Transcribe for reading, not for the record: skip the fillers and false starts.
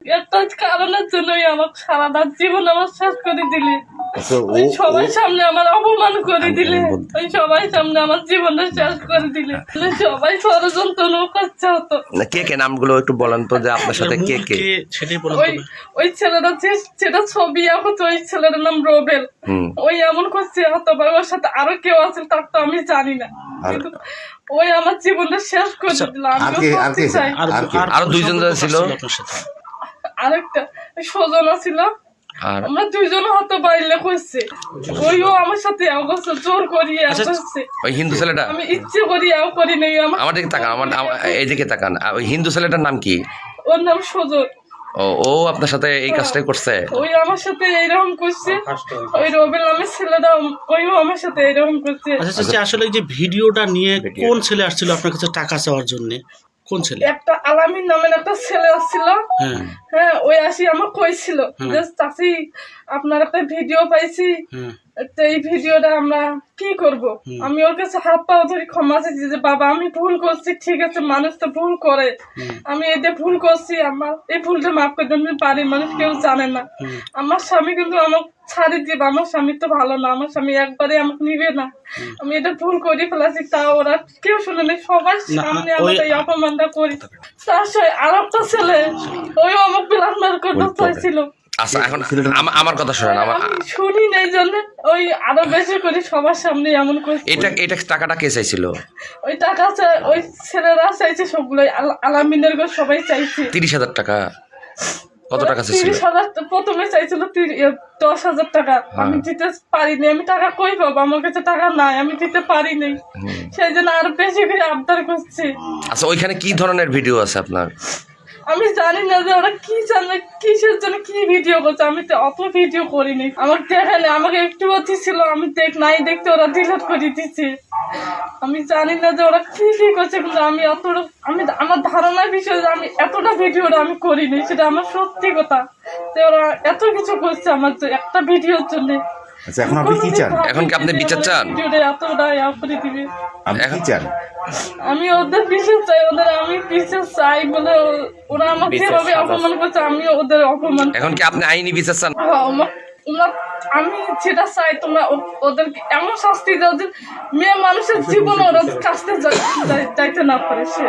একটা কারণের জন্যই আমার সারাটা জীবন আমার শেষ করে দিলি। ওই সবাই সামনে আমার অপমান করে দিলে, ওই সবাই সামনে আমার জীবনটা শেষ করে দিলে, সবাই ষড়যন্ত্র করছে হতো। কে কে নামগুলো একটু বলেন তো, যে আপনার সাথে কে কে? ওই ছেলেটা যেটা ছবি আঁকতো, ওই ছেলেটার নাম রোবেল। ওই এমন করছে হতো, ওর সাথে আরো কেউ আছে তার তো আমি জানি না, কিন্তু ওই আমার জীবনটা শেষ করে দিল। আরো দুইজন ছিল, আরেকটা সজনা ছিল, আমরা দুইজন হতে পারলে করছে। ওইও আমার সাথে অবশ্য জোর করিয়ে করছে। ওই হিন্দু ছেলেটা আমি ইচ্ছে করি করি নাই। আমার দিকে তাকান, এই দিকে তাকান। ওই হিন্দু ছেলেটার নাম কি? ওর নাম সজল। ও আপনার সাথে এই কাজটাই করছে? ওই আমার সাথে এইরকম করছে। ওই রবিল নামের ছেলেটা, ওইও আমার সাথে এইরকম করছে। আচ্ছা, আসলে যে ভিডিওটা নিয়ে কোন ছেলে আসছিল আপনার কাছে টাকা চাওয়ার জন্য? কোন ছেলে? একটা আলামিন নামের একটা ছেলে আসছিল। হ্যাঁ, ওই আসি আমার কইছিল যে চাচি আপনার একটা ভিডিও পাইছি, তো এই ভিডিওটা আমরা কি করব। আমি ওর কাছে হাত পা ধরে ক্ষমা চাইছি যে বাবা আমি ভুল করছি, ঠিক আছে, মানুষ তো ভুল করে, আমি এটা ভুল করছি, আমার এই ভুলটা মাফ করে দিতে পারি, মানুষ কেউ জানে না। আমার স্বামী কিন্তু আমাকে ছাড়ি দিব, আমার স্বামী তো ভালো না, আমার স্বামী একবারে আমাকে নিবে না, আমি এটা ভুল করে ফেলাছি, তা ওরা কেউ শুনে নেই, সবার সামনে আমাকে এই অপমানটা করি। তার সঙ্গে আর একটা ছেলে, ওইও আমাকে ব্ল্যাকমেল করতে চাইছিল। আচ্ছা, এখন আমার কথা শোনেন। শুনি নাই জন্য ওই আরো বেশি করে সবার সামনে এমন করছে। এটা টাকাটা কে চাইছিল? ওই টাকা ওই ছেলেরা চাইছে সবগুলো, আলামিনের ঘর সবাই চাইছে 30,000 টাকা। কত টাকা চাইছিল? 30,000 প্রথমে চাইছিল 10,000 টাকা। আমি দিতে পারিনি, আমি টাকা কই পাবো, আমার কাছে টাকা নাই, আমি দিতে পারিনি, সেই জন্য আরো বেশি করে আবদার করছি। আচ্ছা, ওইখানে কি ধরনের ভিডিও আছে আপনার? আমি জানি না যে ওরা কি জানে, কিসের জন্য কি ভিডিও করছে, আমি তো অত ভিডিও করিনি। আমাকে দেখালে, আমাকে একটু অতি ছিল, আমি নাই দেখতে ওরা ডিলিট করে দিচ্ছে। আমি জানি না যে ওরা কি কি করছে, কিন্তু আমি আমার ধারণার বিষয়ে আমি এতটা ভিডিওটা আমি করিনি, সেটা আমার সত্যি কথা। যে ওরা এত কিছু করছে আমার একটা ভিডিওর জন্য। আচ্ছা, এখন আপনি কি চান? এখন কি আপনি বিচার চান? এতটা করে দিবে, আপনি কি চান? আমি ওদের বিচার চাই, আমি বিচার চাই বলে ওরা আমাকে যেভাবে অপমান করছে, আমি ওদের অপমান। এখন কি আপনি আইনি বিচার চান? আমি যেটা চাই, তোমরা ওদেরকে এমন শাস্তি দাও যে মেয়ে মানুষের জীবন ওরা কাছতে যাইতে না পারে সে।